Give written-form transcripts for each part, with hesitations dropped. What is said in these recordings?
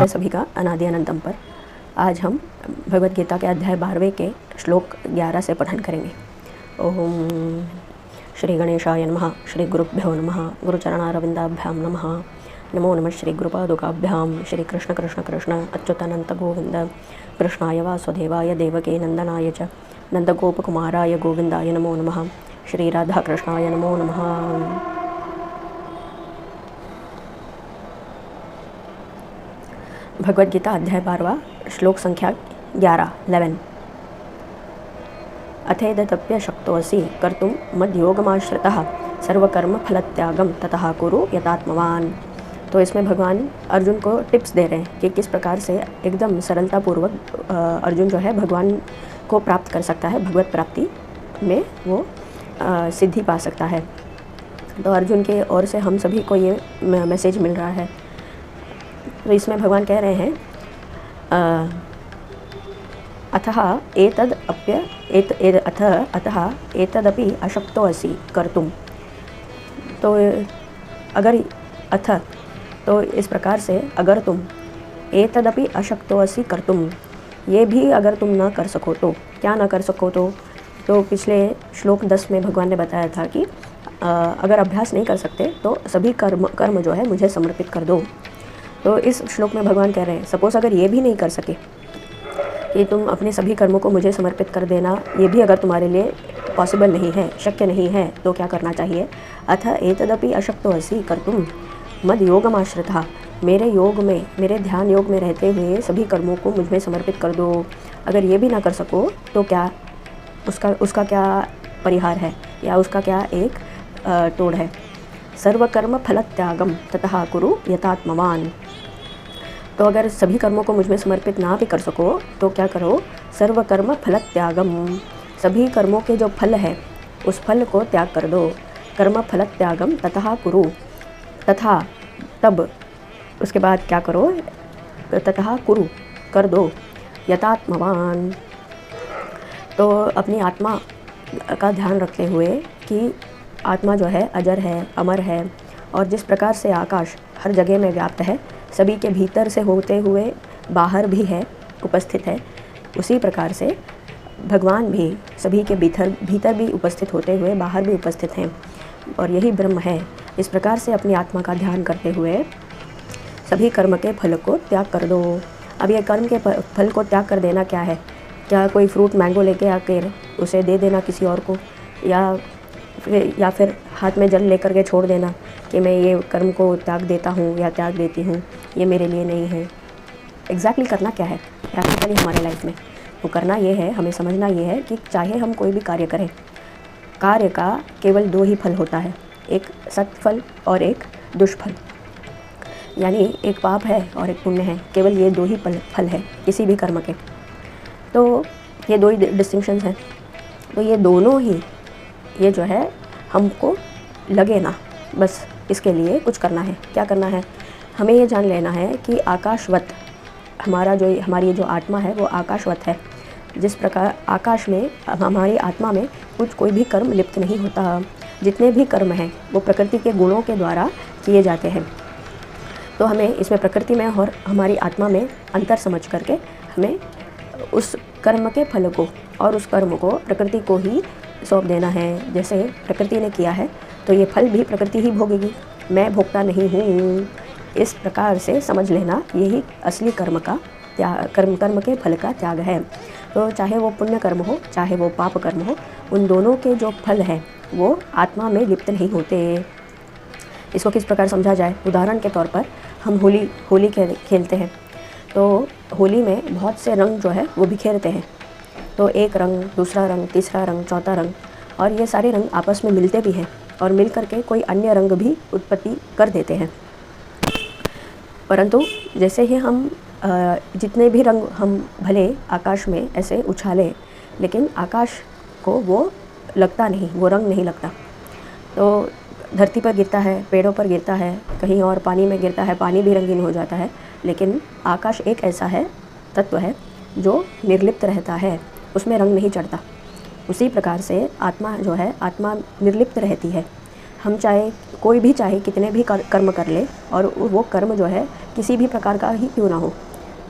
सभी का अनादि अनंतम पर। आज हम भगवद गीता के अध्याय 12वें के श्लोक 11 से पठन करेंगे। ओम श्री गणेशाय नमः। श्री गुरुभ्यो नमः। गुरुचरणारविंदाभ्यां नमः। नमो नमः श्री गुरुपादुकाभ्यां। श्री कृष्ण कृष्ण कृष्ण अच्युतानंत गोविंद कृष्णाय वासुदेवाय देवकी नंदनाय च नंदगोपकुमाराय गोविंदाय नमो नमः। श्री राधा कृष्णाय नमो नमः। भगवद गीता अध्याय 12वां श्लोक संख्या 11 अथेदप्य शक्तोऽसि कर्तुं मद्योगमाश्रितः सर्वकर्म फलत्यागम ततः कुरु यतात्मवान। तो इसमें भगवान अर्जुन को टिप्स दे रहे हैं कि किस प्रकार से एकदम सरलतापूर्वक अर्जुन जो है भगवान को प्राप्त कर सकता है, भगवत प्राप्ति में वो सिद्धि पा सकता है। तो अर्जुन के ओर से हम सभी को ये मैसेज मिल रहा है। तो इसमें भगवान कह रहे हैं अतः एतदपि अशक्तोऽसि कर्तुम। तो अगर अथ तो इस प्रकार से अगर तुम एतदपि अशक्तोऽसि कर्तुम, ये भी अगर तुम ना कर सको तो क्या ना कर सको तो पिछले श्लोक 10 में भगवान ने बताया था कि अगर अभ्यास नहीं कर सकते तो सभी कर्म जो है मुझे समर्पित कर दो। तो इस श्लोक में भगवान कह रहे हैं सपोज़ अगर ये भी नहीं कर सके कि तुम अपने सभी कर्मों को मुझे समर्पित कर देना, ये भी अगर तुम्हारे लिए पॉसिबल नहीं है, शक्य नहीं है, तो क्या करना चाहिए। अथ एतदपि अशक्तोऽसि कर्तुम मद योगमाश्रितः, मेरे योग में, मेरे ध्यान योग में रहते हुए सभी कर्मों को मुझ में समर्पित कर दो। अगर ये भी ना कर सको तो क्या उसका क्या परिहार है या उसका क्या एक तोड़ है। सर्वकर्म फलत्यागम ततः कुरु यतात्मवान। तो अगर सभी कर्मों को मुझ में समर्पित ना भी कर सको तो क्या करो, सर्वकर्म फलत्यागम, सभी कर्मों के जो फल है उस फल को त्याग कर दो। कर्म फलत्यागम ततः कुरु, तथा तब उसके बाद क्या करो, ततः कुरु कर दो यतात्मवान। तो अपनी आत्मा का ध्यान रखते हुए कि आत्मा जो है अजर है, अमर है, और जिस प्रकार से आकाश हर जगह में व्याप्त है, सभी के भीतर से होते हुए बाहर भी है, उपस्थित है, उसी प्रकार से भगवान भी सभी के भीतर भी उपस्थित होते हुए बाहर भी उपस्थित हैं, और यही ब्रह्म है। इस प्रकार से अपनी आत्मा का ध्यान करते हुए सभी कर्म के फल को त्याग कर दो। अब ये कर्म के फल को त्याग कर देना क्या है, क्या कोई फ्रूट मैंगो लेके आकर उसे दे देना किसी और को, या फिर हाथ में जल लेकर के छोड़ देना कि मैं ये कर्म को त्याग देता हूँ या त्याग देती हूँ, ये मेरे लिए नहीं है। एग्जैक्टली करना क्या है प्रैक्टिकली हमारे लाइफ में, तो करना ये है, हमें समझना ये है कि चाहे हम कोई भी कार्य करें, कार्य का केवल 2 ही फल होता है, एक सत्फल और एक दुष्फल। यानी एक पाप है और एक पुण्य है, केवल ये 2 ही फल है किसी भी कर्म के। तो ये 2 ही डिस्टिंक्शंस हैं। तो ये दोनों ही, ये जो है हमको लगे ना, बस इसके लिए कुछ करना है। क्या करना है, हमें ये जान लेना है कि आकाशवत हमारी जो आत्मा है वो आकाशवत है। जिस प्रकार आकाश में हमारी आत्मा में कोई भी कर्म लिप्त नहीं होता। जितने भी कर्म हैं वो प्रकृति के गुणों के द्वारा किए जाते हैं। तो हमें इसमें प्रकृति में और हमारी आत्मा में अंतर समझ करके हमें उस कर्म के फल को और उस कर्म को प्रकृति को ही सौंप देना है। जैसे प्रकृति ने किया है तो ये फल भी प्रकृति ही भोगेगी, मैं भोगता नहीं हूँ। इस प्रकार से समझ लेना, यही असली कर्म का त्याग, कर्म के फल का त्याग है। तो चाहे वो पुण्य कर्म हो चाहे वो पाप कर्म हो, उन दोनों के जो फल हैं वो आत्मा में लिप्त नहीं होते। इसको किस प्रकार समझा जाए, उदाहरण के तौर पर हम होली खेलते हैं, तो होली में बहुत से रंग जो है वो बिखेरते हैं। तो एक रंग, दूसरा रंग, तीसरा रंग, चौथा रंग, और ये सारे रंग आपस में मिलते भी हैं और मिल करके कोई अन्य रंग भी उत्पत्ति कर देते हैं। परंतु जैसे ही हम जितने भी रंग हम भले आकाश में ऐसे उछालें, लेकिन आकाश को वो लगता नहीं, वो रंग नहीं लगता। तो धरती पर गिरता है, पेड़ों पर गिरता है, कहीं और पानी में गिरता है, पानी भी रंगीन हो जाता है, लेकिन आकाश एक ऐसा है, तत्व है जो निर्लिप्त रहता है, उसमें रंग नहीं चढ़ता। उसी प्रकार से आत्मा जो है, आत्मा निर्लिप्त रहती है। हम चाहे कोई भी चाहे कितने भी कर्म कर ले और वो कर्म जो है किसी भी प्रकार का ही क्यों ना हो,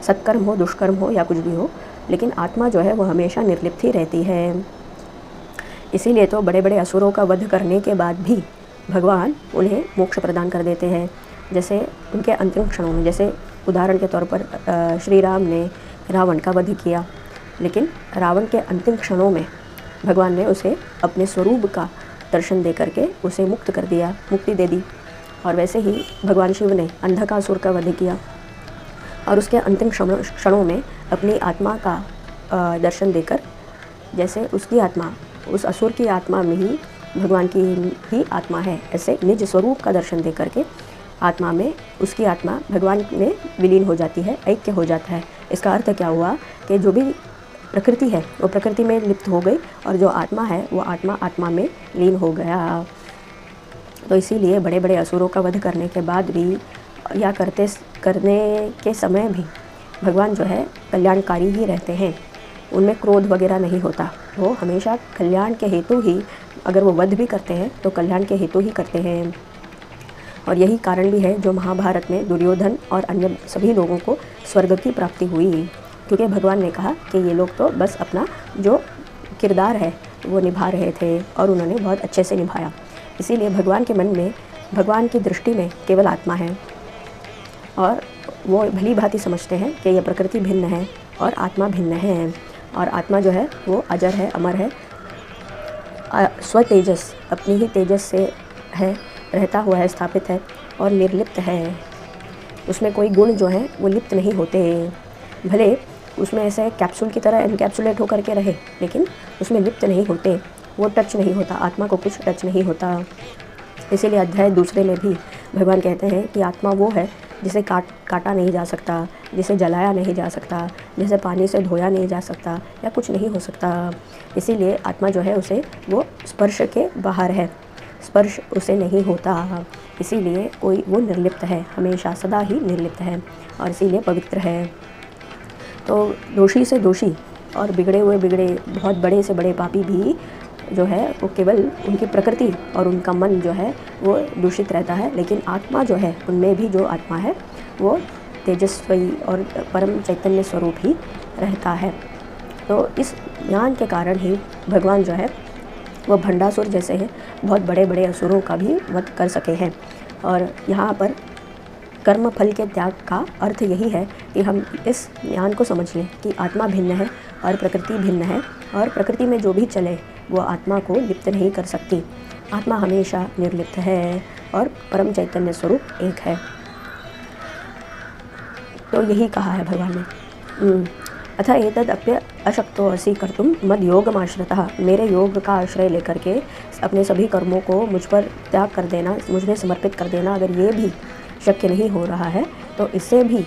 सत्कर्म हो, दुष्कर्म हो या कुछ भी हो, लेकिन आत्मा जो है वो हमेशा निर्लिप्त ही रहती है। इसीलिए तो बड़े बड़े असुरों का वध करने के बाद भी भगवान उन्हें मोक्ष प्रदान कर देते हैं। जैसे उनके अंतिम क्षणों में, जैसे उदाहरण के तौर पर श्री राम ने रावण का वध किया, लेकिन रावण के अंतिम क्षणों में भगवान ने उसे अपने स्वरूप का दर्शन दे करके उसे मुक्त कर दिया, मुक्ति दे दी। और वैसे ही भगवान शिव ने अंधकासुर का वध किया और उसके अंतिम क्षणों में अपनी आत्मा का दर्शन देकर, जैसे उसकी आत्मा उस असुर की आत्मा में ही भगवान की ही आत्मा है, ऐसे निज स्वरूप का दर्शन दे करके आत्मा में उसकी आत्मा भगवान में विलीन हो जाती है, ऐक्य हो जाता है। इसका अर्थ क्या हुआ कि जो भी प्रकृति है वो प्रकृति में लिप्त हो गई और जो आत्मा है वो आत्मा में लीन हो गया। तो इसीलिए बड़े बड़े असुरों का वध करने के बाद भी या करने के समय भी भगवान जो है कल्याणकारी ही रहते हैं। उनमें क्रोध वगैरह नहीं होता, वो हमेशा कल्याण के हेतु ही, अगर वो वध भी करते हैं तो कल्याण के हेतु ही करते हैं। और यही कारण भी है जो महाभारत में दुर्योधन और अन्य सभी लोगों को स्वर्ग की प्राप्ति हुई, क्योंकि भगवान ने कहा कि ये लोग तो बस अपना जो किरदार है वो निभा रहे थे और उन्होंने बहुत अच्छे से निभाया। इसीलिए भगवान के मन में, भगवान की दृष्टि में केवल आत्मा है और वो भली भांति समझते हैं कि यह प्रकृति भिन्न है और आत्मा भिन्न है। और आत्मा जो है वो अजर है, अमर है, स्वतेजस, अपनी ही तेजस से है, रहता हुआ है, स्थापित है और निर्लिप्त है। उसमें कोई गुण जो है वो लिप्त नहीं होते, भले उसमें ऐसे कैप्सूल की तरह एनकैप्सुलेट होकर के रहे, लेकिन उसमें लिप्त नहीं होते, वो टच नहीं होता, आत्मा को कुछ टच नहीं होता। इसीलिए अध्याय 2 में भी भगवान कहते हैं कि आत्मा वो है जिसे काटा नहीं जा सकता, जिसे जलाया नहीं जा सकता, जिसे पानी से धोया नहीं जा सकता या कुछ नहीं हो सकता। इसीलिए आत्मा जो है उसे वो स्पर्श के बाहर है, स्पर्श उसे नहीं होता। इसीलिए कोई वो निर्लिप्त है, हमेशा सदा ही निर्लिप्त है और इसीलिए पवित्र है। तो दोषी से दोषी और बिगड़े हुए बिगड़े, बहुत बड़े से बड़े पापी भी जो है वो केवल उनकी प्रकृति और उनका मन जो है वो दूषित रहता है, लेकिन आत्मा जो है, उनमें भी जो आत्मा है वो तेजस्वी और परम चैतन्य स्वरूप ही रहता है। तो इस ज्ञान के कारण ही भगवान जो है वो भंडासुर जैसे हैं बहुत बड़े बड़े असुरों का भी वध कर सके हैं। और यहाँ पर कर्म फल के त्याग का अर्थ यही है कि हम इस ज्ञान को समझ लें कि आत्मा भिन्न है और प्रकृति भिन्न है, और प्रकृति में जो भी चले वो आत्मा को लिप्त नहीं कर सकती। आत्मा हमेशा निर्लिप्त है और परम चैतन्य स्वरूप एक है। तो यही कहा है भगवान ने, अथ एतदप्य अशक्तो असि कर्तुम मद योगमाश्रितः, मेरे योग का आश्रय लेकर के अपने सभी कर्मों को मुझ पर त्याग कर देना, मुझ में समर्पित कर देना, अगर ये भी शक्य नहीं हो रहा है तो इससे भी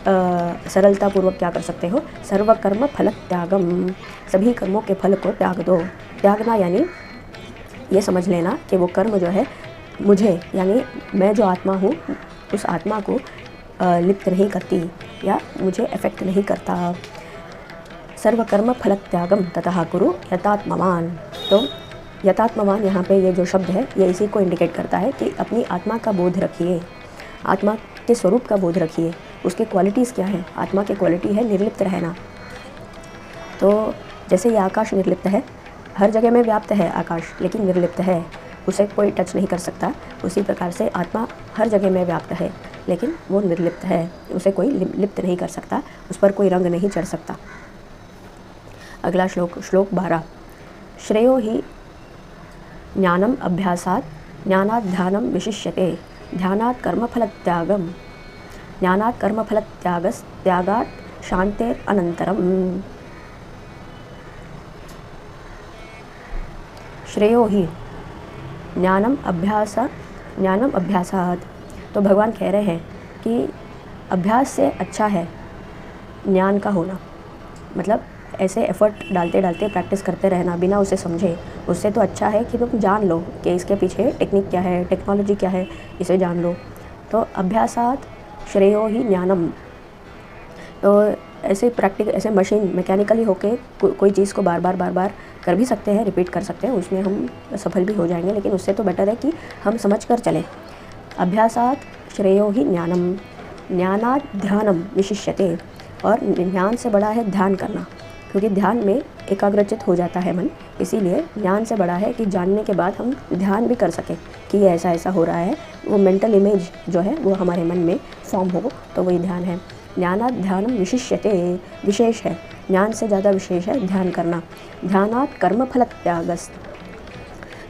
सरलतापूर्वक क्या कर सकते हो, सर्वकर्म फल त्यागम, सभी कर्मों के फल को त्याग दो। त्यागना यानी ये समझ लेना कि वो कर्म जो है मुझे, यानी मैं जो आत्मा हूँ उस आत्मा को लिप्त नहीं करती या मुझे अफेक्ट नहीं करता। सर्वकर्म फल त्यागम ततः कुरु यतात्मवान। तो यतात्मवान यहाँ पे ये जो शब्द है ये इसी को इंडिकेट करता है कि अपनी आत्मा का बोध रखिए, आत्मा के स्वरूप का बोध रखिए। उसके क्वालिटीज़ क्या है? आत्मा की क्वालिटी है निर्लिप्त रहना। तो जैसे ये आकाश निर्लिप्त है, हर जगह में व्याप्त है आकाश, लेकिन निर्लिप्त है, उसे कोई टच नहीं कर सकता। उसी प्रकार से आत्मा हर जगह में व्याप्त है, लेकिन वो निर्लिप्त है, उसे कोई लिप्त नहीं कर सकता, उस पर कोई रंग नहीं चढ़ सकता। अगला श्लोक, श्लोक 12, श्रेयो ही ज्ञानम अभ्यासात ज्ञानात् ध्यानम विशिष्यते, ध्यानात् कर्मफल त्यागम, ज्ञानात् कर्मफल त्यागात् शांतेर अनंतरम। श्रेयो ही ज्ञानम अभ्यासात, तो भगवान कह रहे हैं कि अभ्यास से अच्छा है ज्ञान का होना। मतलब ऐसे एफर्ट डालते डालते प्रैक्टिस करते रहना बिना उसे समझे, उससे तो अच्छा है कि तुम जान लो कि इसके पीछे टेक्निक क्या है, टेक्नोलॉजी क्या है, इसे जान लो। तो अभ्यासात श्रेयो ही ज्ञानम, तो ऐसे ऐसे मशीन मैकेनिकली होके कोई चीज़ को बार बार कर भी सकते हैं, रिपीट कर सकते हैं, उसमें हम सफल भी हो जाएंगे, लेकिन उससे तो बेटर है कि हम समझ कर चलें। अभ्यासात श्रेयो ही ज्ञानम, ज्ञानात् ध्यानम विशिष्यते, और ज्ञान से बड़ा है ध्यान करना, क्योंकि ध्यान में एकाग्रचित हो जाता है मन, इसीलिए ज्ञान से बड़ा है कि जानने के बाद हम ध्यान भी कर सकें कि ये ऐसा ऐसा हो रहा है, वो मेंटल इमेज जो है वो हमारे मन में फॉर्म हो, तो वही ध्यान है। ज्ञानात् ध्यानम विशिष्यते, विशेष है, ज्ञान से ज़्यादा विशेष है ध्यान करना। ध्यानात् कर्मफल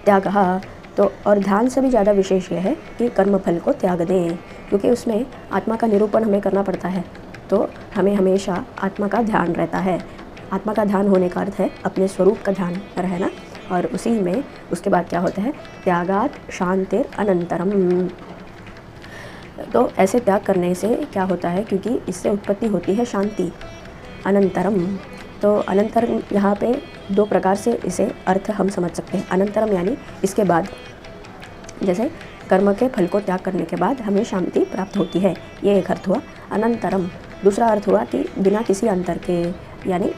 त्यागः, तो और ध्यान से भी ज़्यादा विशेष यह है कि कर्मफल को त्याग दें, क्योंकि उसमें आत्मा का निरूपण हमें करना पड़ता है, तो हमें हमेशा आत्मा का ध्यान रहता है। आत्मा का ध्यान होने का अर्थ है अपने स्वरूप का ध्यान रहना, और उसी में उसके बाद क्या होता है, त्यागात् शांतिर अनंतरम। तो ऐसे त्याग करने से क्या होता है, क्योंकि इससे उत्पत्ति होती है शांति। अनंतरम, तो अनंतरम यहाँ पे दो प्रकार से इसे अर्थ हम समझ सकते हैं। अनंतरम यानी इसके बाद, जैसे कर्म के फल को त्याग करने के बाद हमें शांति प्राप्त होती है, ये एक अर्थ हुआ। अनंतरम दूसरा अर्थ हुआ कि बिना किसी अंतर के, यानी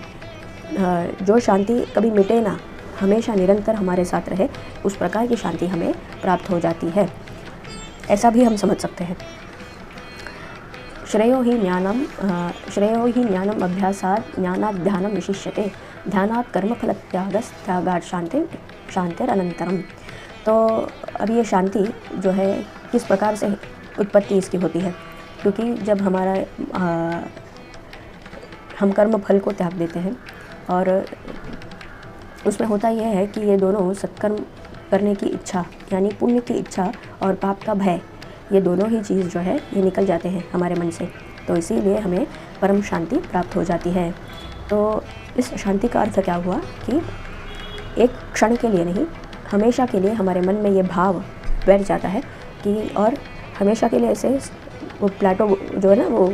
जो शांति कभी मिटे ना, हमेशा निरंतर हमारे साथ रहे, उस प्रकार की शांति हमें प्राप्त हो जाती है, ऐसा भी हम समझ सकते हैं। श्रेयो ही ज्ञानम अभ्यासात् ज्ञानात् ध्यानम विशिष्यते, ध्यानात् कर्मफल त्यागात् शांतिरनंतरम। तो अब ये शांति जो है किस प्रकार से उत्पत्ति इसकी होती है, क्योंकि जब हम कर्म फल को त्याग देते हैं, और उसमें होता यह है कि ये दोनों सत्कर्म करने की इच्छा यानी पुण्य की इच्छा और पाप का भय, ये दोनों ही चीज़ जो है ये निकल जाते हैं हमारे मन से, तो इसीलिए हमें परम शांति प्राप्त हो जाती है। तो इस शांति का अर्थ क्या हुआ कि एक क्षण के लिए नहीं, हमेशा के लिए हमारे मन में ये भाव बैठ जाता है कि, और हमेशा के लिए ऐसे वो प्लेटो जो है ना, वो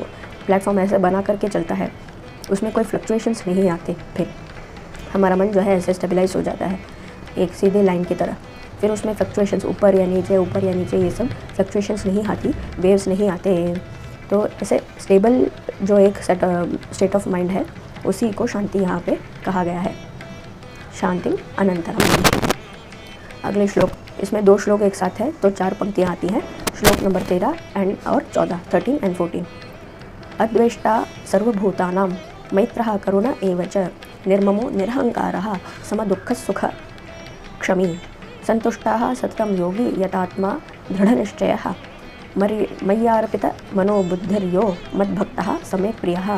प्लेटफॉर्म ऐसे बना करके चलता है, उसमें कोई फ्लक्चुएशंस नहीं आते, फिर हमारा मन जो है ऐसे स्टेबलाइज हो जाता है एक सीधे लाइन की तरह। फिर उसमें फ्लक्चुएशंस ऊपर या नीचे ये सब फ्लक्चुएशंस नहीं आती, वेव्स नहीं आते। तो ऐसे स्टेबल जो एक स्टेट ऑफ माइंड है, उसी को शांति यहाँ पे कहा गया है, शांति अनंतरम। अगले श्लोक, इसमें 2 श्लोक एक साथ है, तो 4 पंक्तियाँ आती हैं। श्लोक नंबर 13 और 14, 13 and 14। अद्वेष्टा सर्वभूतानां मैत्रः करुण एव च, निर्ममो निरहंकारः समदुःखसुख क्षमी, संतुष्टः सततं योगी यतात्मा दृढ़निश्चयः, मय्यार्पित मनोबुद्धिर्यो मद्भक्तः समे प्रियः।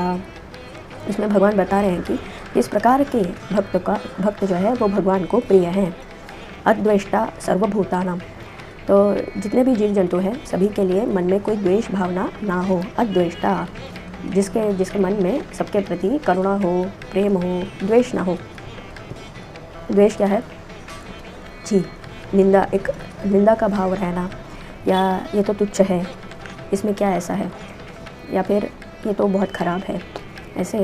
इसमें भगवान बता रहे हैं कि इस प्रकार के भक्त जो है वो भगवान को प्रिय हैं। अद्वेष्टा सर्वभूतानां, तो जितने भी जीव जंतु हैं सभी के लिए मन में कोई द्वेष भावना ना हो। अद्वेष्टा, जिसके मन में सबके प्रति करुणा हो, प्रेम हो, द्वेष ना हो। द्वेष क्या है जी, निंदा का भाव रहना, या ये तो तुच्छ है, इसमें क्या ऐसा है, या फिर ये तो बहुत ख़राब है, ऐसे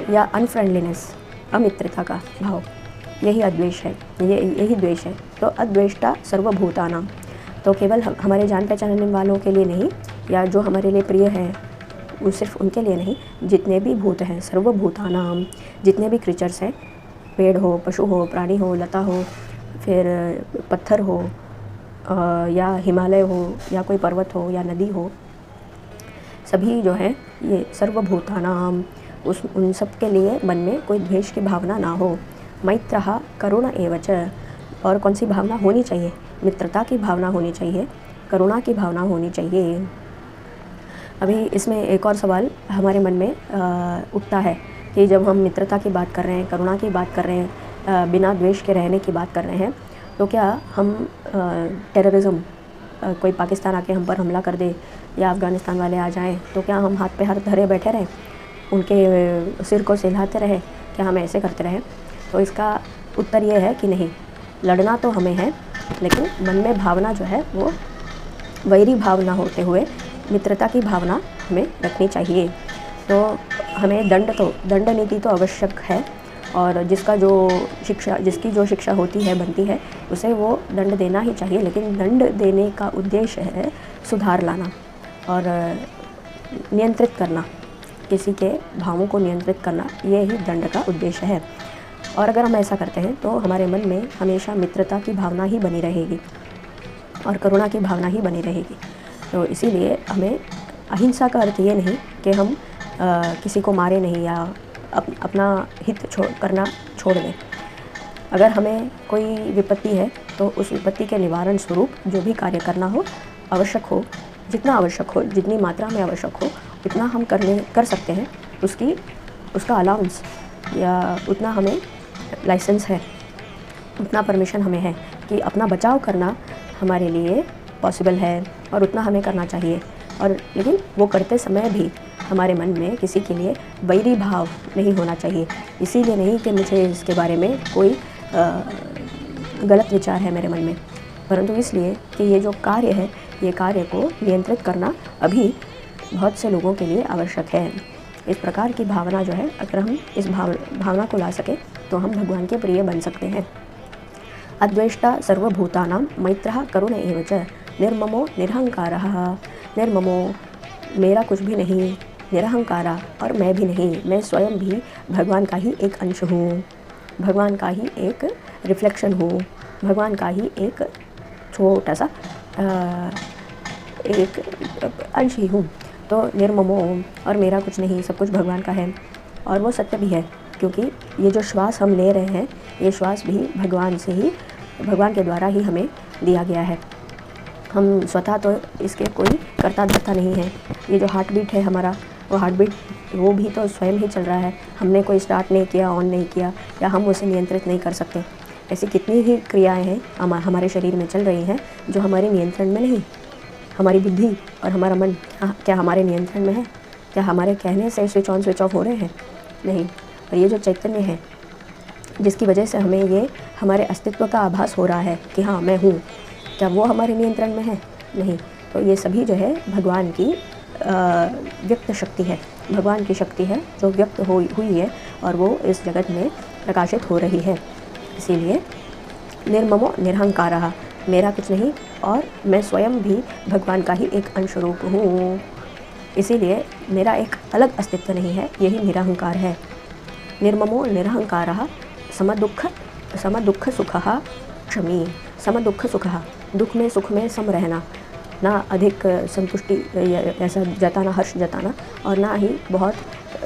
या अनफ्रेंडलीनेस, अमित्रता का भाव, यही अद्वेष है, यही द्वेष है। तो अद्वेष्टा सर्वभूतानां, तो केवल हमारे जान पहचानने वालों के लिए नहीं, या जो हमारे लिए प्रिय है वो सिर्फ उनके लिए नहीं, जितने भी भूत हैं, सर्वभूतानां, जितने भी क्रीचर्स हैं, पेड़ हो, पशु हो, प्राणी हो, लता हो, फिर पत्थर हो, या हिमालय हो, या कोई पर्वत हो, या नदी हो, सभी जो है ये सर्वभूतानां, उन सब के लिए मन में कोई द्वेष की भावना ना हो। मैत्रः करुण एव च, और कौन सी भावना होनी चाहिए, मित्रता की भावना होनी चाहिए, करुणा की भावना होनी चाहिए। अभी इसमें एक और सवाल हमारे मन में उठता है कि जब हम मित्रता की बात कर रहे हैं, करुणा की बात कर रहे हैं, बिना द्वेष के रहने की बात कर रहे हैं, तो क्या हम टेररिज्म, कोई पाकिस्तान आके हम पर हमला कर दे, या अफ़गानिस्तान वाले आ जाएं, तो क्या हम हाथ पे हाथ धरे बैठे रहें, उनके सिर को सहलाते रहे, क्या हम ऐसे करते रहें? तो इसका उत्तर ये है कि नहीं, लड़ना तो हमें है, लेकिन मन में भावना जो है वो वैरी भावना होते हुए मित्रता की भावना हमें रखनी चाहिए। तो हमें दंड नीति तो आवश्यक है, और जिसकी जो शिक्षा होती है, बनती है, उसे वो दंड देना ही चाहिए, लेकिन दंड देने का उद्देश्य है सुधार लाना और नियंत्रित करना, किसी के भावों को नियंत्रित करना, ये ही दंड का उद्देश्य है। और अगर हम ऐसा करते हैं तो हमारे मन में हमेशा मित्रता की भावना ही बनी रहेगी और करुणा की भावना ही बनी रहेगी। तो इसीलिए हमें अहिंसा का अर्थ ये नहीं कि हम किसी को मारे नहीं या अपना हित करना छोड़ दें। अगर हमें कोई विपत्ति है तो उस विपत्ति के निवारण स्वरूप जो भी कार्य करना हो, आवश्यक हो, जितना आवश्यक हो, जितनी मात्रा में आवश्यक हो उतना हम कर सकते हैं। उसका अलाउंस या उतना हमें लाइसेंस है, उतना परमिशन हमें है कि अपना बचाव करना हमारे लिए पॉसिबल है और उतना हमें करना चाहिए। और लेकिन वो करते समय भी हमारे मन में किसी के लिए वैरी भाव नहीं होना चाहिए। इसीलिए नहीं कि मुझे इसके बारे में कोई गलत विचार है मेरे मन में, परंतु इसलिए कि ये जो कार्य है, ये कार्य को नियंत्रित करना अभी बहुत से लोगों के लिए आवश्यक है। इस प्रकार की भावना जो है, अगर हम इस भावना को ला सके तो हम भगवान के प्रिय बन सकते हैं। अद्वेष्टा सर्वभूतानां मैत्रः करुण एव च निर्ममो निरहंकारः। निर्ममो मेरा कुछ भी नहीं, निरहंकारा और मैं भी नहीं, मैं स्वयं भी भगवान का ही एक अंश हूँ, भगवान का ही एक रिफ्लेक्शन हूँ, भगवान का ही एक छोटा सा एक अंश ही हूँ। तो निर्ममो और मेरा कुछ नहीं, सब कुछ भगवान का है। और वो सत्य भी है, क्योंकि ये जो श्वास हम ले रहे हैं, ये श्वास भी भगवान के द्वारा ही हमें दिया गया है। हम स्वतः तो इसके कोई कर्ता धर्ता नहीं है। ये जो हार्ट बीट है हमारा, वो हार्ट बीट वो भी तो स्वयं ही चल रहा है। हमने कोई स्टार्ट नहीं किया, ऑन नहीं किया, या हम उसे नियंत्रित नहीं कर सकते। ऐसी कितनी ही क्रियाएं हैं हमारे शरीर में चल रही हैं जो हमारे नियंत्रण में नहीं। हमारी बुद्धि और हमारा मन क्या हमारे नियंत्रण में है? क्या हमारे कहने से स्विच ऑन स्विच ऑफ हो रहे हैं? नहीं। और ये जो चैतन्य है, जिसकी वजह से हमें ये हमारे अस्तित्व का आभास हो रहा है कि हाँ मैं हूँ, क्या वो हमारे नियंत्रण में है? नहीं। तो ये सभी जो है भगवान की व्यक्त शक्ति है, भगवान की शक्ति है जो व्यक्त हुई है और वो इस जगत में प्रकाशित हो रही है। इसीलिए निर्ममो निरहंकारः, मेरा कुछ नहीं और मैं स्वयं भी भगवान का ही एक अंश रूप हूँ। इसीलिए मेरा एक अलग अस्तित्व नहीं है, यही निरहंकार है। निर्ममो निरहंकारः समदुःख सुखः क्षमी। समदुःख सुखः, दुख में सुख में सम रहना, ना अधिक संतुष्टि ऐसा जताना, हर्ष जताना, और ना ही बहुत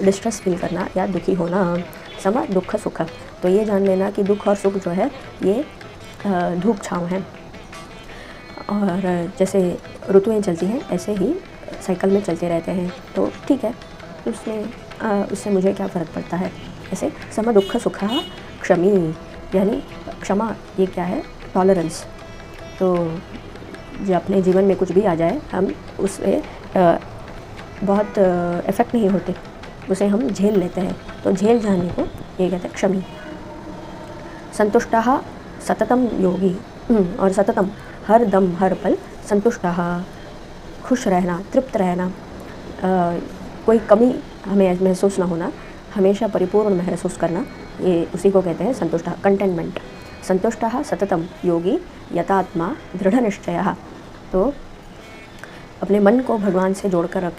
डिस्ट्रेस फील करना या दुखी होना। सम दुःख सुख, तो ये जान लेना कि दुख और सुख जो है ये धूप छाँव है। और जैसे ऋतुएं चलती हैं ऐसे ही साइकिल में चलते रहते हैं, तो ठीक है, उससे मुझे क्या फ़र्क पड़ता है। ऐसे सम दुःख सुख क्षमी, यानी क्षमा ये क्या है? टॉलरेंस। तो जो अपने जीवन में कुछ भी आ जाए, हम उससे बहुत इफ़ेक्ट नहीं होते, उसे हम झेल लेते हैं। तो झेल जाने को ये कहते हैं क्षमी। संतुष्टः सततम योगी, और सततम हर दम हर पल संतुष्टः, खुश रहना, तृप्त रहना, कोई कमी हमें महसूस ना होना, हमेशा परिपूर्ण महसूस करना, ये उसी को कहते हैं संतुष्टः, कंटेनमेंट। संतुष्टः सततम योगी यतात्मा दृढ़ निश्चयः, तो अपने मन को भगवान से जोड़कर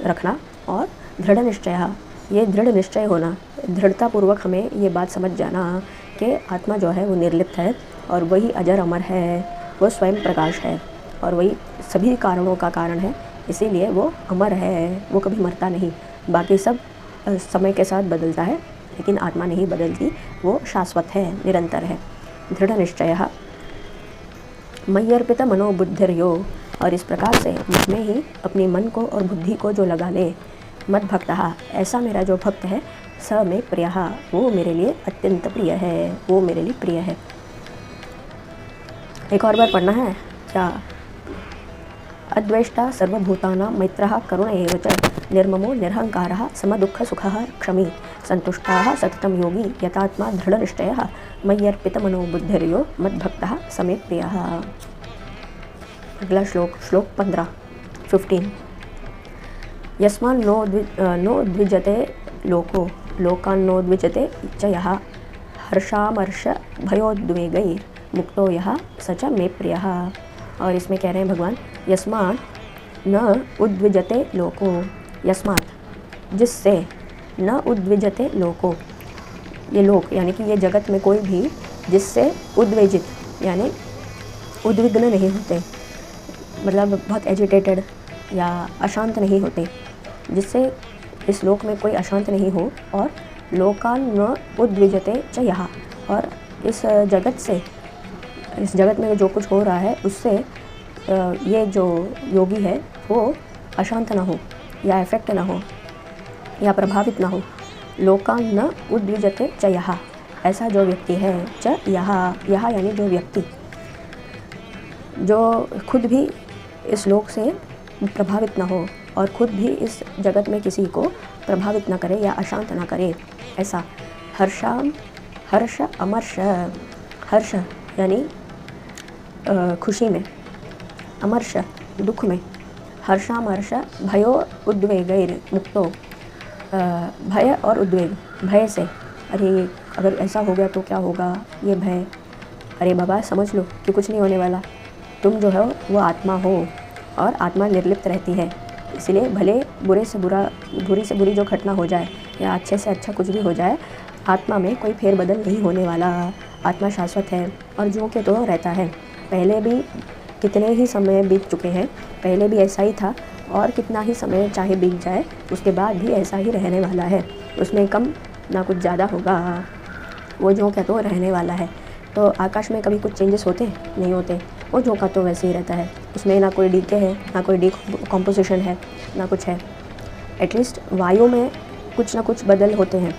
रखना और दृढ़ निश्चय, ये दृढ़ निश्चय होना, दृढ़तापूर्वक हमें ये बात समझ जाना कि आत्मा जो है वो निर्लिप्त है और वही अजर अमर है, वो स्वयं प्रकाश है और वही सभी कारणों का कारण है, इसीलिए वो अमर है, वो कभी मरता नहीं। बाकी सब समय के साथ बदलता है, लेकिन आत्मा नहीं बदलती, वो शाश्वत है, निरंतर है। दृढ़ निश्चय मय्यर्पित मनोबुद्धिर्यो, और इस प्रकार से मुझमें ही अपने मन को और बुद्धि को जो लगा ले, मद भक्तः, ऐसा मेरा जो भक्त है, स में प्रियः, वो मेरे लिए अत्यंत प्रिय है, वो मेरे लिए प्रिय है। एक और बार पढ़ना है क्या? अद्वेष्टा सर्वभूतानां मैत्रः करुण एव च निर्ममो निरहंकारः समदुःख सुखः क्षमी संतुष्टः सततं योगी यतात्मा दृढ़ निश्चयः मय्यर्पित मनोबुद्धिर्यो मद्भक्तः समे प्रियः। अगला श्लोक 15 यस्मान्नो द्विजते लोको लोकान्नो द्विजते च यः हर्षामर्ष भयोद्वेगैर् मुक्तो यः स च मे प्रियः। और इसमें कह रहे हैं भगवान, यस्मात् न उद्विजते लोको, यस्मात्, जिससे, न उद्विजते लोको, ये लोक यानी कि ये जगत में कोई भी जिससे उद्वेजित यानी उद्विग्न नहीं होते, मतलब बहुत एजिटेटेड या अशांत नहीं होते, जिससे इस लोक में कोई अशांत नहीं हो। और लोकान न उद्विजते च यहा, और इस जगत में जो कुछ हो रहा है उससे ये जो योगी है वो अशांत ना हो या इफेक्ट ना हो या प्रभावित ना हो। लोकान न उद्विजते च यहा, ऐसा जो व्यक्ति है, च यहा यानी जो व्यक्ति जो खुद भी इस लोक से प्रभावित ना हो और खुद भी इस जगत में किसी को प्रभावित ना करे या अशांत ना करे, ऐसा। हर्ष अमर्ष, हर्ष यानी खुशी में, अमर्ष दुख में, हर्षामर्ष भयो उद्वेगैर मुक्तो, भय और उद्वेग, भय से, अरे अगर ऐसा हो गया तो क्या होगा, ये भय। अरे बाबा समझ लो कि कुछ नहीं होने वाला, तुम जो है वो आत्मा हो और आत्मा निर्लिप्त रहती है, इसलिए भले बुरी से बुरी जो घटना हो जाए या अच्छे से अच्छा कुछ भी हो जाए, आत्मा में कोई फेरबदल नहीं होने वाला। आत्मा शाश्वत है और जो के तो रहता है। पहले भी कितने ही समय बीत चुके हैं, पहले भी ऐसा ही था और कितना ही समय चाहे बीत जाए उसके बाद भी ऐसा ही रहने वाला है, उसमें कम ना कुछ ज़्यादा होगा, वो जो क्या तो रहने वाला है। तो आकाश में कभी कुछ चेंजेस होते नहीं होते, वो जो का तो वैसे ही रहता है, उसमें ना कोई डीके है, ना कोई डिकम्पोजिशन है, ना कुछ है। एटलीस्ट वायु में कुछ ना कुछ बदल होते हैं,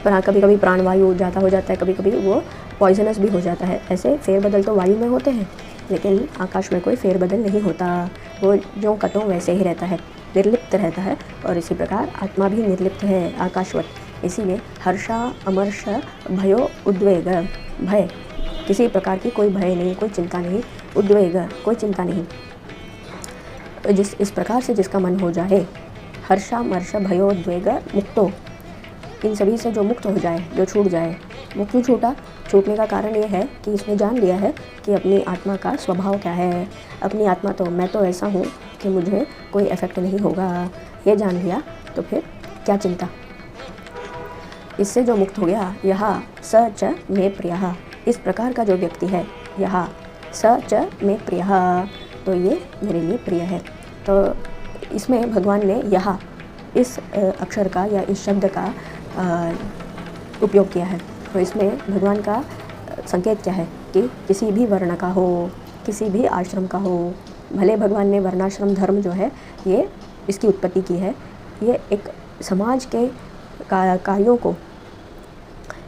पर हाँ कभी कभी प्राणवायु ज़्यादा हो जाता है, कभी कभी वो पॉइजनस भी हो जाता है। ऐसे फेरबदल तो वायु में होते हैं, लेकिन आकाश में कोई फेरबदल नहीं होता, वो जो का तो वैसे ही रहता है, निर्लिप्त रहता है। और इसी प्रकार आत्मा भी निर्लिप्त है, आकाशवत। इसीलिए हर्षा अमर्ष भयो उद्वेग, भय, किसी प्रकार की कोई भय नहीं, कोई चिंता नहीं, उद्वेग कोई चिंता नहीं। इस प्रकार से जिसका मन हो जाए, हर्षामर्ष भयो उद्वेग मुक्तो, इन सभी से जो मुक्त हो जाए, जो छूट जाए। वो क्यों छूटा? छूटने का कारण ये है कि इसने जान लिया है कि अपनी आत्मा का स्वभाव क्या है। अपनी आत्मा तो मैं तो ऐसा हूँ कि मुझे कोई इफेक्ट नहीं होगा, ये जान लिया तो फिर क्या चिंता। इससे जो मुक्त हो गया, यहाँ स च मे प्रियः, इस प्रकार का जो व्यक्ति है, यहाँ स च मे प्रियः, तो ये मेरे लिए प्रिय है। तो इसमें भगवान ने यहाँ इस अक्षर का या इस शब्द का उपयोग किया है। तो इसमें भगवान का संकेत क्या है कि किसी भी वर्ण का हो, किसी भी आश्रम का हो, भले भगवान ने वर्णाश्रम धर्म जो है ये इसकी उत्पत्ति की है, ये एक समाज के कार्यों को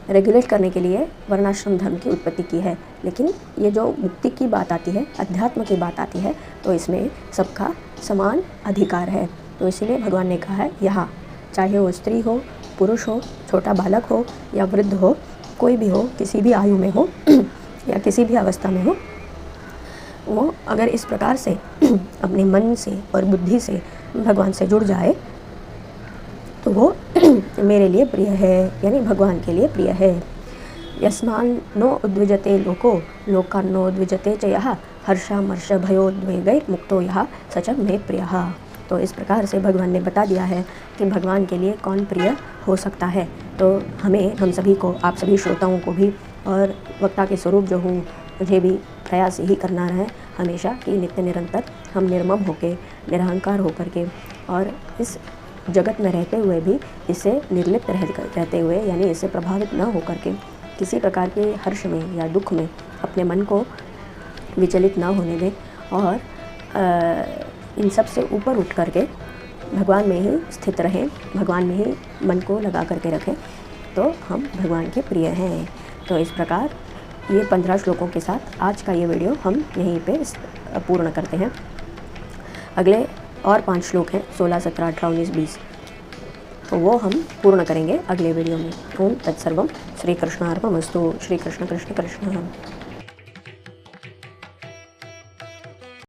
रेगुलेट करने के लिए वर्णाश्रम धर्म की उत्पत्ति की है। लेकिन ये जो मुक्ति की बात आती है, अध्यात्म की बात आती है, तो इसमें सबका समान अधिकार है। तो इसीलिए भगवान ने कहा है यहाँ, चाहे वो स्त्री हो, पुरुष हो, छोटा बालक हो या वृद्ध हो, कोई भी हो, किसी भी आयु में हो या किसी भी अवस्था में हो, वो अगर इस प्रकार से अपने मन से और बुद्धि से भगवान से जुड़ जाए तो वो मेरे लिए प्रिय है, यानी भगवान के लिए प्रिय है। यस्मान् नो उद्विजते लोको लोकान् नो उद्विजते च यः हर्षामर्ष भयोद्वेगैः मुक्तो यः स च मे प्रियः। तो इस प्रकार से भगवान ने बता दिया है कि भगवान के लिए कौन प्रिय हो सकता है। तो हमें, हम सभी को, आप सभी श्रोताओं को भी और वक्ता के स्वरूप जो हूँ मुझे भी प्रयास यही करना है हमेशा कि नित्य निरंतर हम निर्मम होकर, निरहंकार होकर के और इस जगत में रहते हुए भी इससे निर्लिप्त रहते हुए, यानी इससे प्रभावित न होकर के किसी प्रकार के हर्ष में या दुख में अपने मन को विचलित ना होने दें और इन सब से ऊपर उठ करके भगवान में ही स्थित रहें, भगवान में ही मन को लगा करके रखें, तो हम भगवान के प्रिय हैं। तो इस प्रकार ये 15 श्लोकों के साथ आज का ये वीडियो हम यहीं पे पूर्ण करते हैं। अगले और 5 श्लोक हैं, 16, 17, 18, 19, 20, तो वो हम पूर्ण करेंगे अगले वीडियो में। ओम तत्सर्वम श्री कृष्णार्पणमस्तु। श्री कृष्ण कृष्ण कृष्ण।